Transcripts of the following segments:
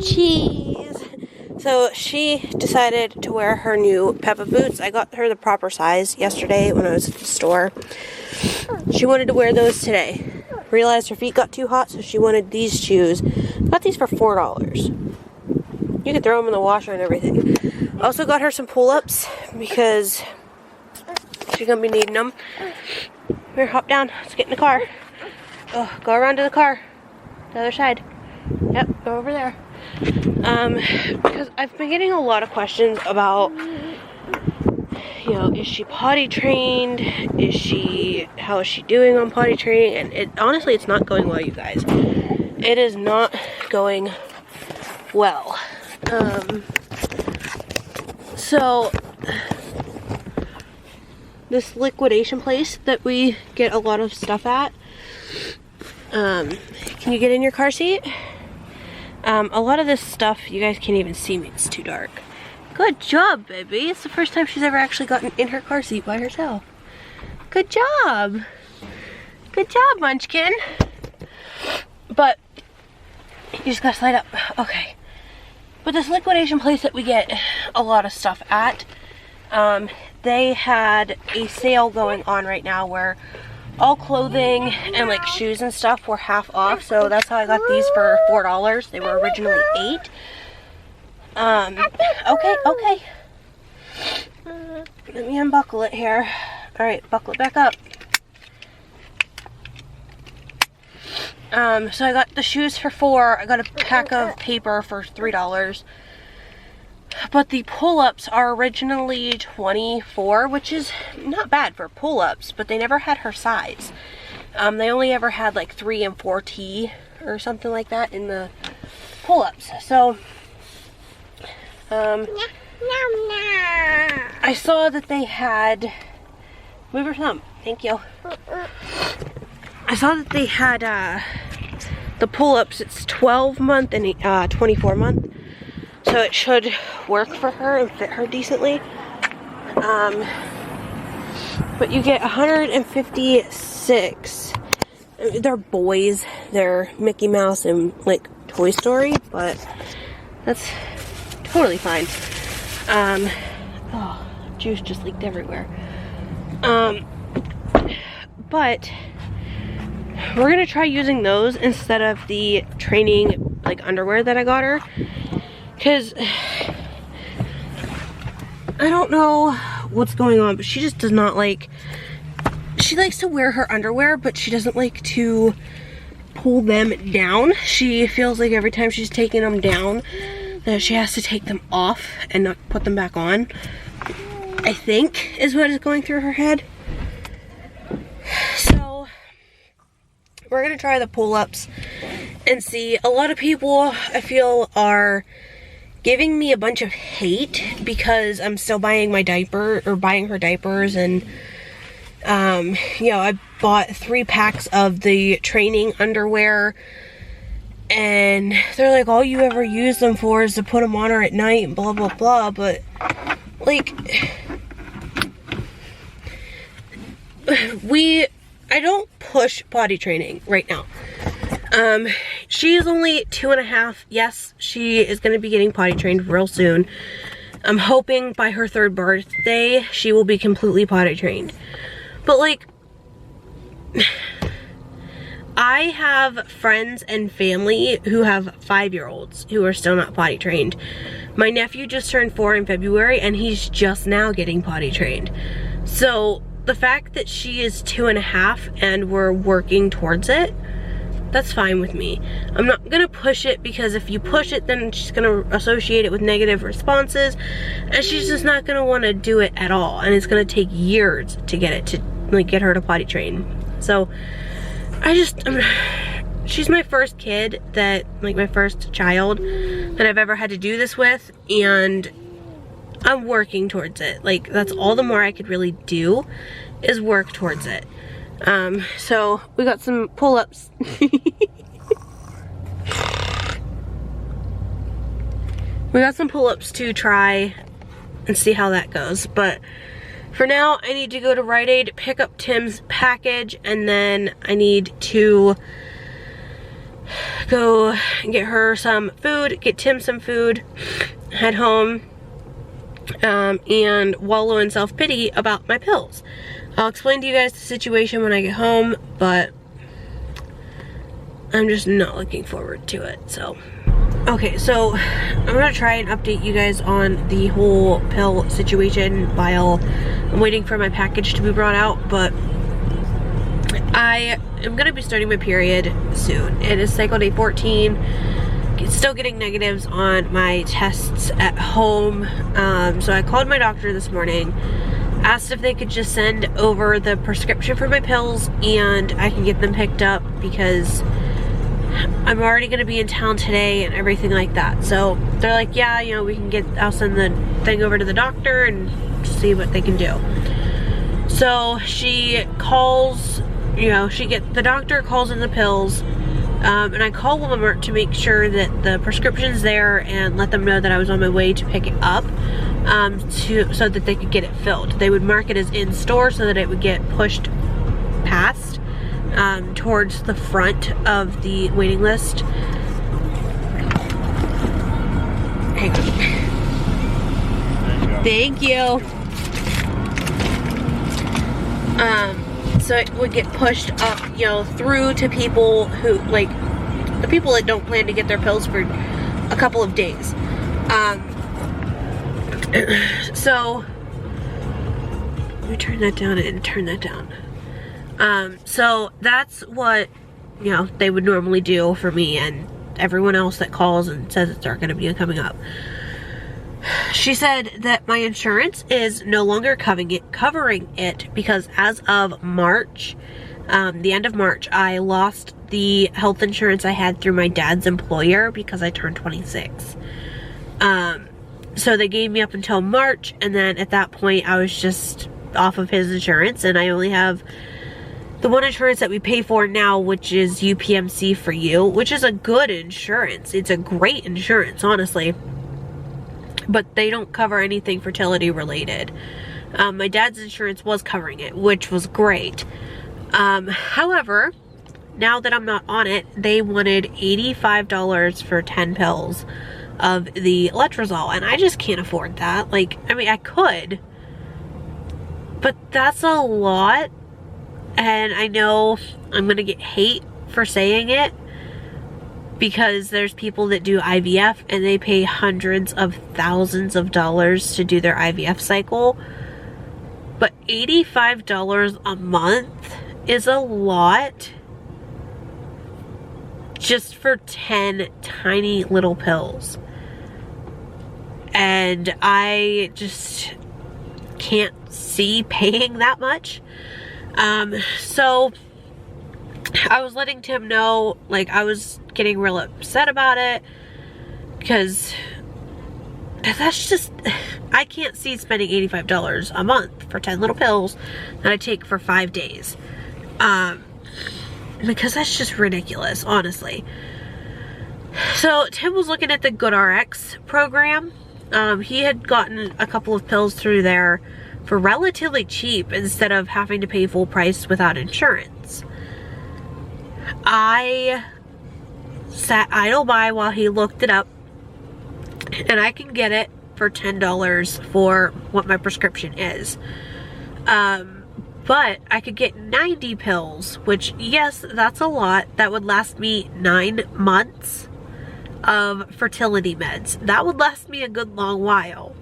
cheese. So she decided to wear her new Peppa boots. I got her the proper size yesterday when I was at the store. She wanted to wear those today. Realized her feet got too hot, so she wanted these shoes. Got these for $4. You could throw them in the washer and everything. Also got her some pull-ups because she's gonna be needing them. Here, hop down. Let's get in the car. Oh, go around to the car. The other side. Yep, go over there. Because I've been getting a lot of questions about, you know, is she potty trained? How is she doing on potty training? And honestly, it's not going well, you guys. It is not going well. So this liquidation place that we get a lot of stuff at, can you get in your car seat? A lot of this stuff, you guys can't even see me, it's too dark. Good job, baby. It's the first time she's ever actually gotten in her car seat by herself. Good job. Good job, Munchkin. But you just gotta slide up. Okay. But this liquidation place that we get a lot of stuff at, they had a sale going on right now where all clothing and like shoes and stuff were half off. So that's how I got these for $4. They were originally $8. Okay. Let me unbuckle it here. Alright, buckle it back up. So I got the shoes for $4. I got a pack of paper for $3. But the pull-ups are originally $24, which is not bad for pull-ups, but they never had her size. They only ever had like 3 and 4T or something like that in the pull-ups. So I saw that they had, move your thumb, thank you. I saw that they had the pull-ups. It's 12-month and 24-month. So it should work for her and fit her decently. But you get 156. They're boys. They're Mickey Mouse and like Toy Story, but that's totally fine. Oh, juice just leaked everywhere. But we're gonna try using those instead of the training like underwear that I got her. Because I don't know what's going on, but she just does not like, she likes to wear her underwear, but she doesn't like to pull them down. She feels like every time she's taking them down that she has to take them off and not put them back on, I think is what is going through her head. So we're gonna try the pull-ups and see. A lot of people, I feel, are giving me a bunch of hate because I'm still buying my diaper, or buying her diapers, and you know, I bought 3 packs of the training underwear, and they're like, all you ever use them for is to put them on her at night and blah blah blah. But like, I don't push potty training right now. She is only 2.5. Yes, she is going to be getting potty trained real soon. I'm hoping by her 3rd birthday, she will be completely potty trained. But like, I have friends and family who have 5-year-olds who are still not potty trained. My nephew just turned 4 in February and he's just now getting potty trained. So the fact that she is 2.5 and we're working towards it, that's fine with me. I'm not gonna push it, because if you push it, then she's gonna associate it with negative responses, and she's just not gonna wanna do it at all, and it's gonna take years to get it to, like, get her to potty train. So she's my first kid that, like, my first child that I've ever had to do this with, and I'm working towards it. Like, that's all the more I could really do, is work towards it. So we got some pull-ups. We got some pull-ups to try and see how that goes. But for now, I need to go to Rite Aid, pick up Tim's package, and then I need to go get her some food, get Tim some food, head home, and wallow in self-pity about my pills. I'll explain to you guys the situation when I get home, but I'm just not looking forward to it, so. Okay, so I'm gonna try and update you guys on the whole pill situation while I'm waiting for my package to be brought out, but I am gonna be starting my period soon. It is cycle day 14. Still getting negatives on my tests at home. So I called my doctor this morning, asked if they could just send over the prescription for my pills and I can get them picked up because I'm already gonna be in town today and everything like that. So they're like, yeah, you know, I'll send the thing over to the doctor and see what they can do. So she calls, you know, the doctor calls in the pills, and I call Walmart to make sure that the prescription's there and let them know that I was on my way to pick it up, so that they could get it filled. They would mark it as in store so that it would get pushed past towards the front of the waiting list. Thank you. So it would get pushed up, you know, through to people who, like, the people that don't plan to get their pills for a couple of days. So let me turn that down and turn that down. So that's what, you know, they would normally do for me and everyone else that calls and says it's not going to be coming up. She said that my insurance is no longer covering it because as of March, the end of March, I lost the health insurance I had through my dad's employer because I turned 26. So they gave me up until March, and then at that point I was just off of his insurance, and I only have the one insurance that we pay for now, which is UPMC for You, which is a good insurance. It's a great insurance, honestly. But they don't cover anything fertility related. My dad's insurance was covering it, which was great. However, now that I'm not on it, they wanted $85 for 10 pills of the letrozole, and I just can't afford that. Like, I mean, I could, but that's a lot, and I know I'm gonna get hate for saying it, because there's people that do IVF and they pay hundreds of thousands of dollars to do their IVF cycle. But $85 a month is a lot just for 10 tiny little pills. And I just can't see paying that much. So I was letting Tim know, like, I was getting real upset about it because that's just, I can't see spending $85 a month for 10 little pills that I take for 5 days, because that's just ridiculous, honestly. So Tim was looking at the GoodRx program. He had gotten a couple of pills through there for relatively cheap instead of having to pay full price without insurance. I sat idle by while he looked it up, and I can get it for $10 for what my prescription is. But I could get 90 pills, which, yes, that's a lot. That would last me 9 months of fertility meds. That would last me a good long while.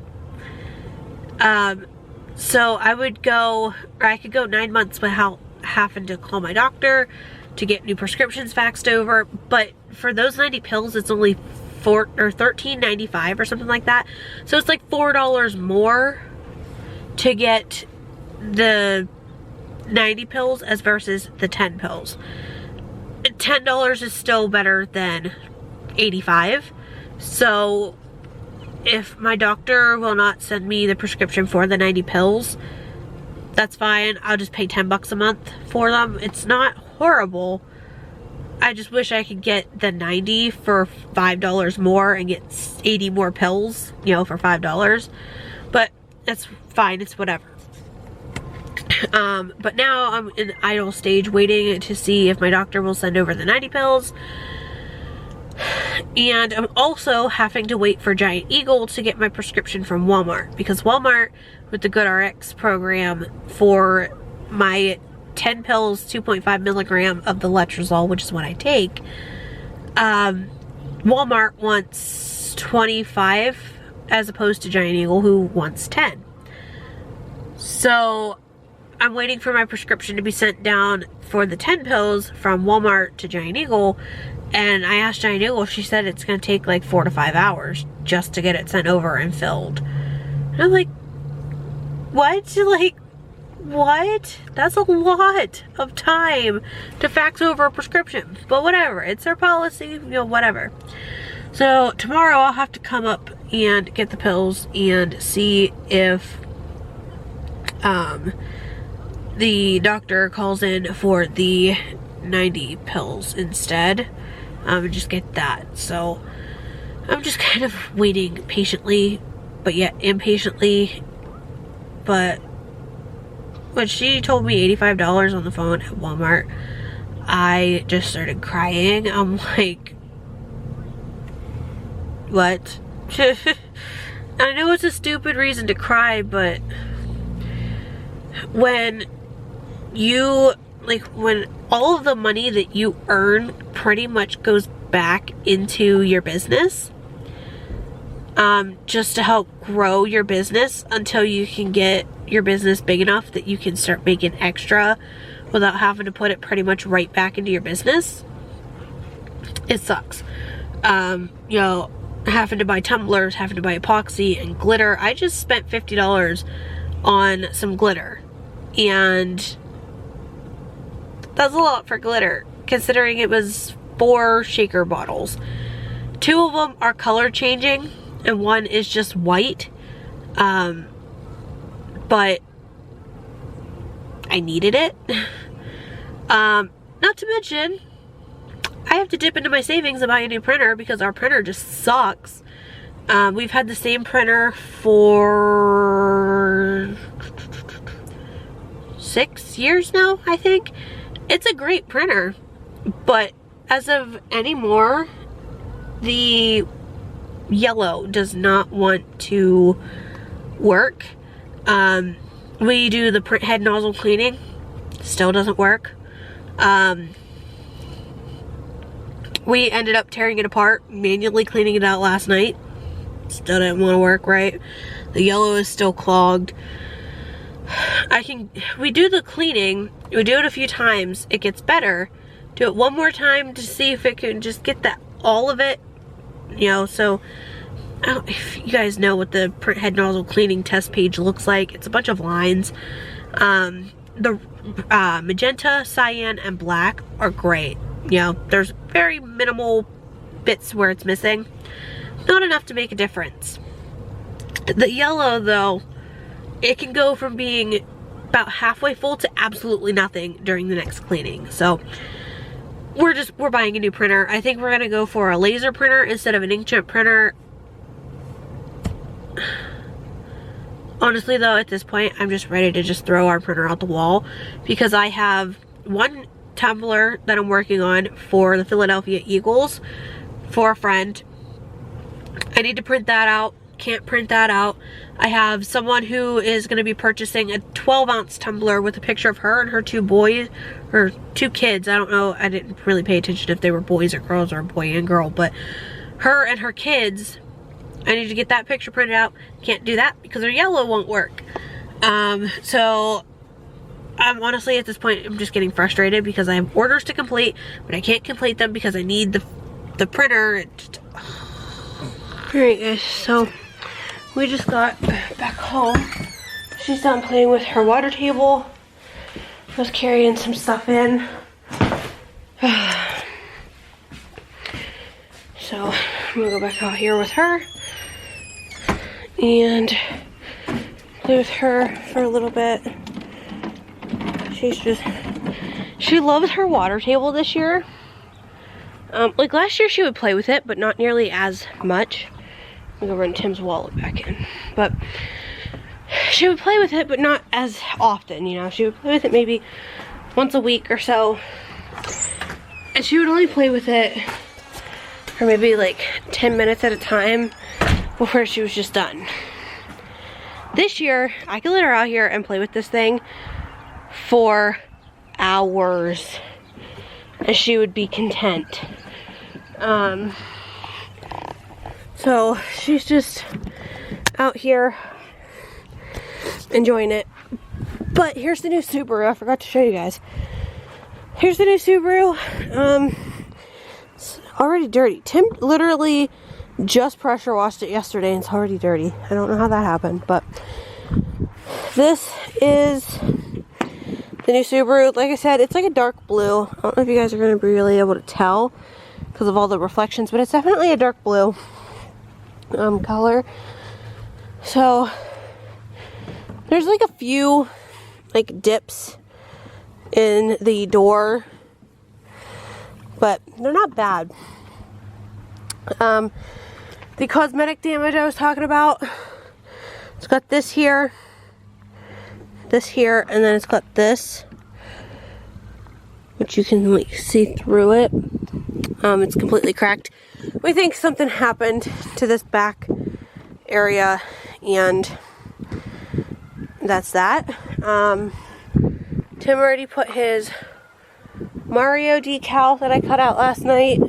So I would go, or I could go 9 months without having to call my doctor to get new prescriptions faxed over. But for those 90 pills, it's only $13.95 or something like that. So it's like $4 more to get the 90 pills as versus the 10 pills. $10 is still better than $85. So if my doctor will not send me the prescription for the 90 pills, that's fine. I'll just pay 10 bucks a month for them. It's not horrible. I just wish I could get the 90 for $5 more and get 80 more pills, you know, for $5. But that's fine. It's whatever. But now I'm in idle stage waiting to see if my doctor will send over the 90 pills. And I'm also having to wait for Giant Eagle to get my prescription from Walmart, because Walmart, with the GoodRx program, for my 10 pills, 2.5 milligram of the letrozole, which is what I take, Walmart wants 25 as opposed to Giant Eagle, who wants 10. So I'm waiting for my prescription to be sent down for the 10 pills from Walmart to Giant Eagle, and I asked Giant Eagle, she said it's going to take like 4 to 5 hours just to get it sent over and filled. And I'm like, what? Like, what? That's a lot of time to fax over a prescription. But whatever, it's their policy, you know, whatever. So tomorrow I'll have to come up and get the pills and see if the doctor calls in for the 90 pills instead, and just get that. So I'm just kind of waiting patiently, but yet impatiently. But when she told me $85 on the phone at Walmart, I just started crying. I'm like, what? I know it's a stupid reason to cry, but when you, like, when all of the money that you earn pretty much goes back into your business, just to help grow your business until you can get your business big enough that you can start making extra without having to put it pretty much right back into your business, it sucks. You know, having to buy tumblers, having to buy epoxy and glitter. I just spent $50 on some glitter, and that's a lot for glitter considering it was 4 shaker bottles. 2 of them are color changing and 1 is just white, but I needed it. Not to mention, I have to dip into my savings and buy a new printer because our printer just sucks. We've had the same printer for 6 years now, I think. It's a great printer, but as of anymore, the yellow does not want to work. We do the head nozzle cleaning, still doesn't work. We ended up tearing it apart, manually cleaning it out last night. Still didn't want to work right. The yellow is still clogged. We do the cleaning, we do it a few times, it gets better. Do it one more time to see if it can just get all of it, you know. So I don't know if you guys know what the head nozzle cleaning test page looks like. It's a bunch of lines. The magenta, cyan, and black are great. You know, there's very minimal bits where it's missing. Not enough to make a difference. The yellow, though, it can go from being about halfway full to absolutely nothing during the next cleaning. So we're buying a new printer. I think we're gonna go for a laser printer instead of an inkjet printer. Honestly though, at this point, I'm just ready to just throw our printer out the wall, because I have 1 tumbler that I'm working on for the Philadelphia Eagles for a friend. I need to print that out. Can't print that out. I have someone who is going to be purchasing a 12-ounce tumbler with a picture of her and her 2 boys, or 2 kids. I don't know. I didn't really pay attention if they were boys or girls, or a boy and girl, but her and her kids, I need to get that picture printed out. Can't do that because her yellow won't work. So I'm honestly, at this point, I'm just getting frustrated because I have orders to complete, but I can't complete them because I need the printer. Alright guys, so we just got back home. She's done playing with her water table. I was carrying some stuff in. So I'm gonna go back out here with her and play with her for a little bit. She loves her water table this year. Like last year she would play with it, but not nearly as much. I'm gonna run Tim's wallet back in. But she would play with it, but not as often, you know. She would play with it maybe once a week or so. And she would only play with it for maybe like 10 minutes at a time before she was just done. This year, I could let her out here and play with this thing for hours and she would be content. So she's just out here enjoying it. But here's the new Subaru. I forgot to show you guys. Here's the new Subaru. It's already dirty. Tim literally just pressure washed it yesterday and it's already dirty. I don't know how that happened, but this is the new Subaru. Like I said, it's like a dark blue. I don't know if you guys are going to be really able to tell because of all the reflections, but it's definitely a dark blue color. So there's like a few like dips in the door, but they're not bad. The Cosmetic Damage I was talking about, it's got this here, and then it's got this, which you can like see through it. It's completely cracked. We think something happened to this back area, and that's that. Tim already put his Mario decal that I cut out last night,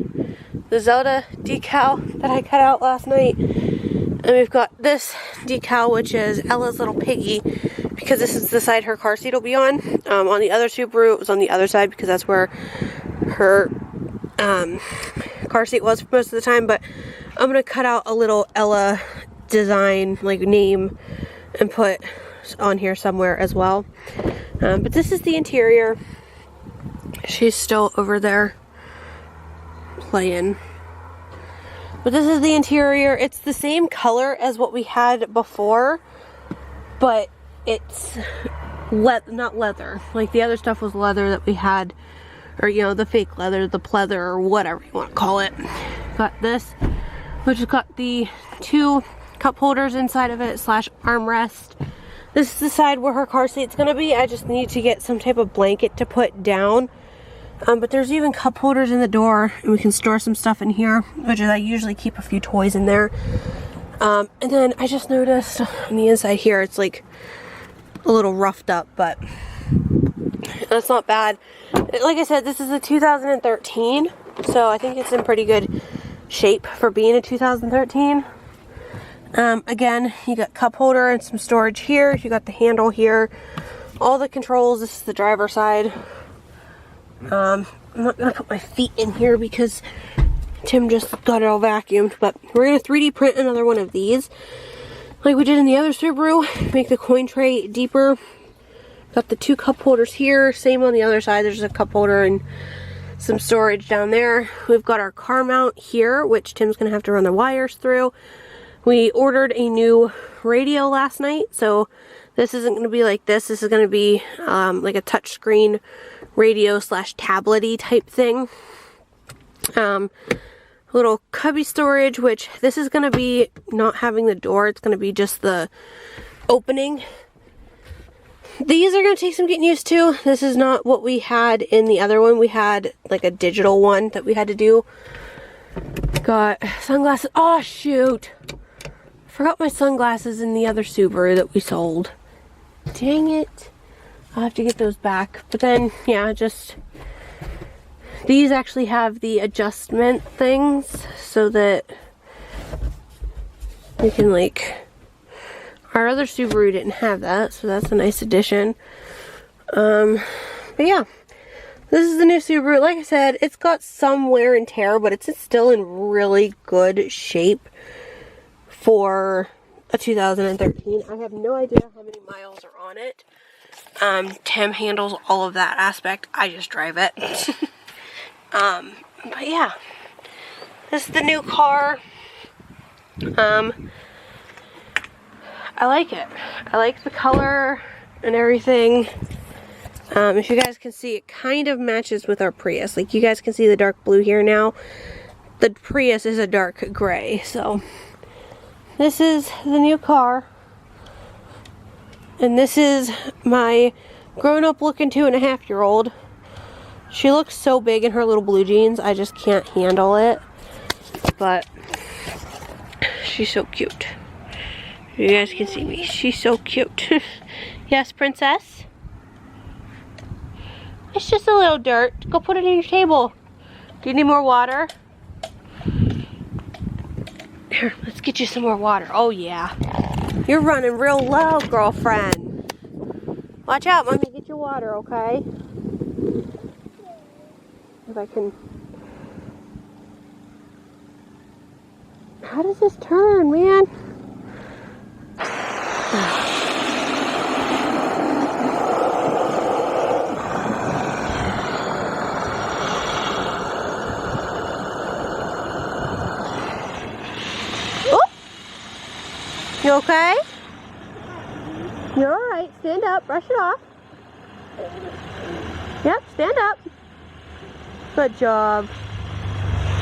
the Zelda decal that I cut out last night, and we've got this decal, which is Ella's little piggy, because this is the side her car seat will be on. On the other Subaru, it was on the other side because that's where her car seat was most of the time, but I'm gonna cut out a little Ella design, like name, and put on here somewhere as well. But this is the interior. She's still over there playing. But this is the interior. It's the same color as what we had before, but it's not leather. Like the other stuff was leather that we had, or you know, the fake leather, the pleather, or whatever you want to call it. Got this, which has got the 2 cup holders inside of it / armrest. This is the side where her car seat's gonna be. I just need to get some type of blanket to put down. But there's even cup holders in the door, and we can store some stuff in here, which is I usually keep a few toys in there. And then I just noticed on the inside here, it's like a little roughed up, but that's not bad. Like I said, this is a 2013, so I think it's in pretty good shape for being a 2013. Again, you got cup holder and some storage here. You got the handle here, all the controls. This is the driver's side. I'm not gonna put my feet in here because Tim just got it all vacuumed, but we're gonna 3D print another one of these like we did in the other Subaru. Make the coin tray deeper. Got the 2 cup holders here, same on the other side. There's a cup holder and some storage down there. We've got our car mount here, which Tim's gonna have to run the wires through. We ordered a new radio last night, so this isn't going to be like this. This is going to be like a touchscreen radio / tablet-y type thing. Little cubby storage, which this is going to be not having the door. It's going to be just the opening. These are going to take some getting used to. This is not what we had in the other one. We had like a digital one that we had to do. Got sunglasses. Oh, shoot. Forgot my sunglasses in the other Subaru that we sold. Dang it. I'll have to get those back. But then, yeah, just these actually have the adjustment things so that you can like, our other Subaru didn't have that, so that's a nice addition. But yeah, this is the new Subaru. Like I said, it's got some wear and tear, but it's still in really good shape for a 2013. I have no idea how many miles are on it. Tim handles all of that aspect. I just drive it. But yeah, this is the new car. I like it. I like the color and everything. If you guys can see, it kind of matches with our Prius. Like you guys can see the dark blue here now. The Prius is a dark gray, so this is the new car. And this is my grown-up looking 2.5-year-old. She looks so big in her little blue jeans, I just can't handle it. but she's so cute. You guys can see me. She's so cute. Yes, princess? It's just a little dirt. Go put it in your table. Do you need more water? Here, let's get you some more water. Oh, yeah. You're running real low, girlfriend. Watch out, mommy. Get your water, okay? If I can... How does this turn, man? You okay? You're alright. Stand up. Brush it off. Yep, stand up. Good job.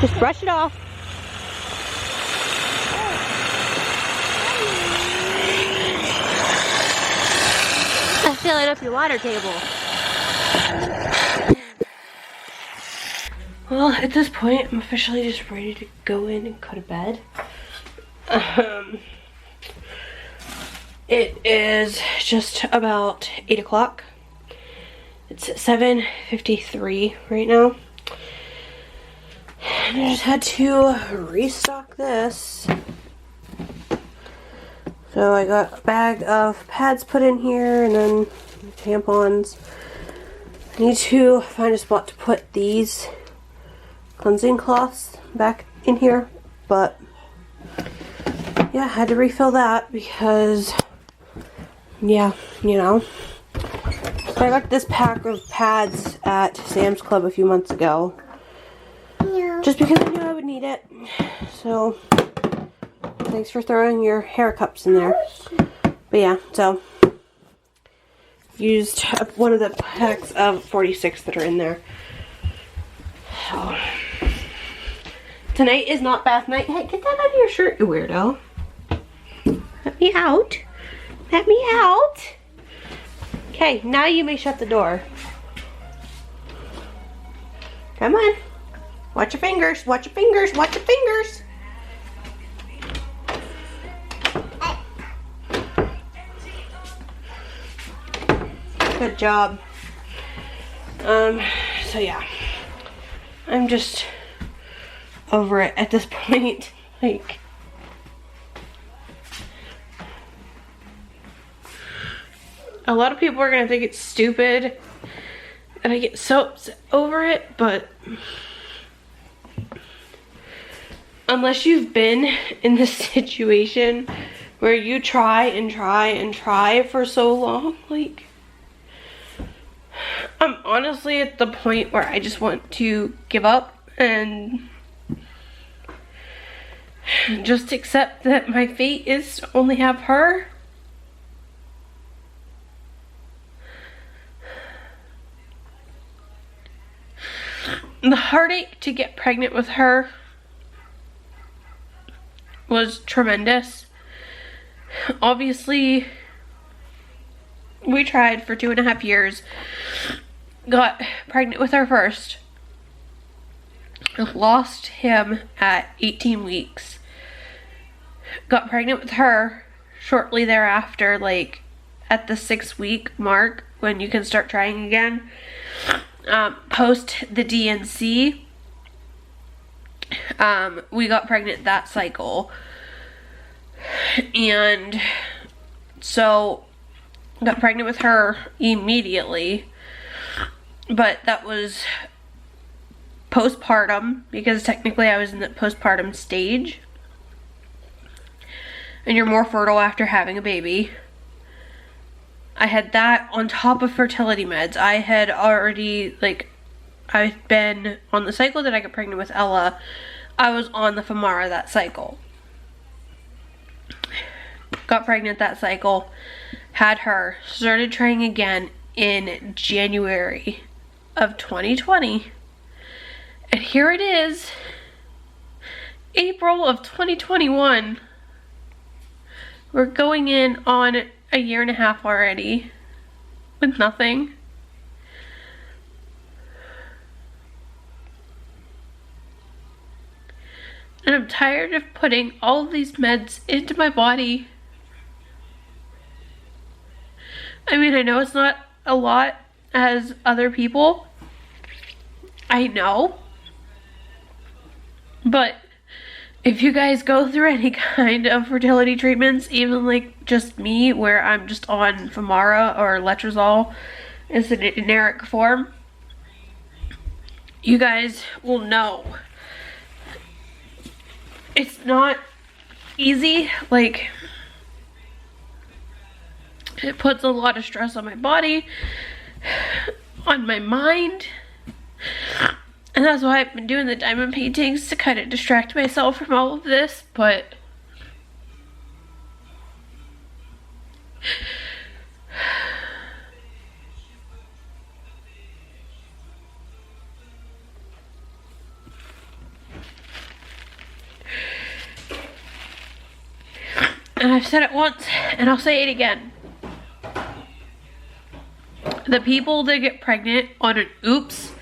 Just brush it off. I'm filling up your water table. Well, at this point, I'm officially just ready to go in and go to bed. It is just about 8 o'clock. It's 7:53 right now. And I just had to restock this. So I got a bag of pads put in here and then tampons. I need to find a spot to put these cleansing cloths back in here. But yeah, I had to refill that because... yeah, you know. So I got this pack of pads at Sam's Club a few months ago. Yeah. Just because I knew I would need it. So, thanks for throwing your hair cups in there. But yeah, so, used one of the packs of 46 that are in there. So, tonight is not bath night. Hey, get that out of your shirt, you weirdo. Let me out. Let me out. Okay, now you may shut the door. Come on. Watch your fingers. Watch your fingers. Watch your fingers. Good job. So yeah. I'm just over it at this point. Like, a lot of people are gonna think it's stupid and I get so upset over it, but unless you've been in this situation where you try and try and try for so long, like, I'm honestly at the point where I just want to give up and just accept that my fate is to only have her. The heartache to get pregnant with her was tremendous. Obviously, we tried for 2.5 years. Got pregnant with her first. Lost him at 18 weeks. Got pregnant with her shortly thereafter, like at the 6-week mark when you can start trying again. Post the DNC, we got pregnant that cycle, and so got pregnant with her immediately, but that was postpartum because technically I was in the postpartum stage, and you're more fertile after having a baby. I had that on top of fertility meds. I had already, like, I've been on the cycle that I got pregnant with Ella. I was on the Femara that cycle. Got pregnant that cycle. Had her. Started trying again in January of 2020. And here it is. April of 2021. We're going in on a 1.5 years already with nothing. And I'm tired of putting all of these meds into my body. I mean, I know it's not a lot as other people. I know. But if you guys go through any kind of fertility treatments, even like just me, where I'm just on Femara or Letrozole as a generic form, you guys will know it's not easy. Like, it puts a lot of stress on my body, on my mind. And that's why I've been doing the diamond paintings, to kind of distract myself from all of this, but and I've said it once and I'll say it again. The people that get pregnant on an oops,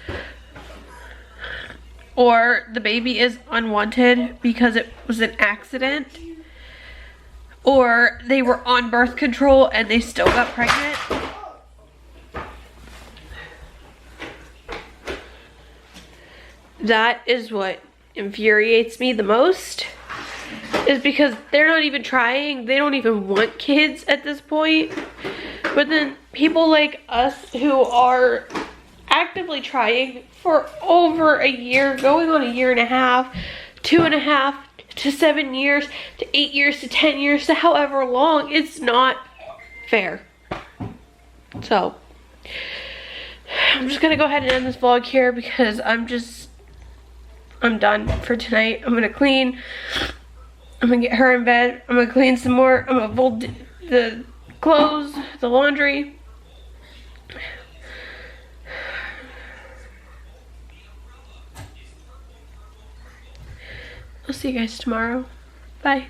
or the baby is unwanted because it was an accident, or they were on birth control and they still got pregnant, that is what infuriates me the most, is because they're not even trying. They don't even want kids at this point. But then people like us who are actively trying for over a year, going on a year and a half, 2.5 to 7 years, to 8 years, to 10 years, to however long, it's not fair. So I'm just gonna go ahead and end this vlog here because I'm done for tonight. I'm gonna clean. I'm gonna get her in bed. I'm gonna clean some more. I'm gonna fold the clothes, the laundry. I'll see you guys tomorrow. Bye.